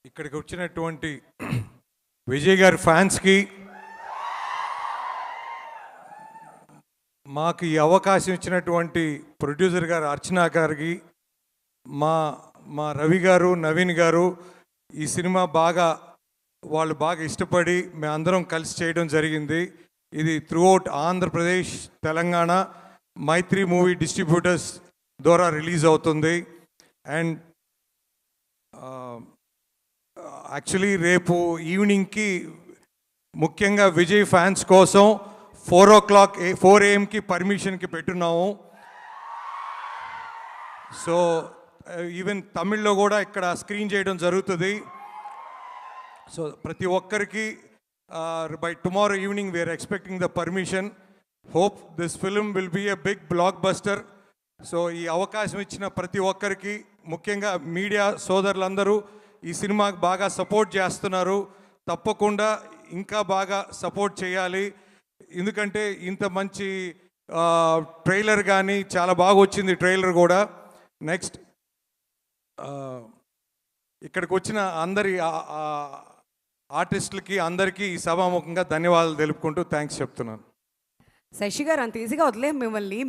ఇక్కడికి వచ్చినటువంటి విజయ్ గారి ఫ్యాన్స్కి, మాకు ఈ అవకాశం ఇచ్చినటువంటి ప్రొడ్యూసర్ గారు అర్చనా గారికి, మా రవి గారు, నవీన్ గారు, ఈ సినిమా వాళ్ళు బాగా ఇష్టపడి మేమందరం కలిసి చేయడం జరిగింది. ఇది throughout Andhra Pradesh, Telangana Mythri movie distributors ద్వారా రిలీజ్ అవుతుంది. అండ్ యాక్చువల్లీ రేపు ఈవినింగ్కి ముఖ్యంగా విజయ్ ఫ్యాన్స్ కోసం 4 AM పర్మిషన్కి పెట్టున్నాము. సో ఈవెన్ తమిళ్లో కూడా ఇక్కడ స్క్రీన్ చేయడం జరుగుతుంది. సో ప్రతి ఒక్కరికి by tomorrow evening we're expecting the permission. Hope this film will be a big blockbuster. So ఈ అవకాశం ఇచ్చిన ప్రతి ఒక్కరికి, ముఖ్యంగా మీడియా సోదరులందరూ ఈ సినిమాకి బాగా సపోర్ట్ చేస్తున్నారు. తప్పకుండా ఇంకా బాగా సపోర్ట్ చేయాలి. ఎందుకంటే ఇంత మంచి ట్రైలర్ కానీ చాలా బాగా వచ్చింది. ట్రైలర్ కూడా నెక్స్ట్ ఇక్కడికి వచ్చిన అందరి ఆర్టిస్టులకి అందరికీ ఈ సభాముఖంగా ధన్యవాదాలు తెలుపుకుంటూ థ్యాంక్స్ చెప్తున్నాను. శశి గారు అంత ఈజీగా వదిలే మిమ్మల్ని.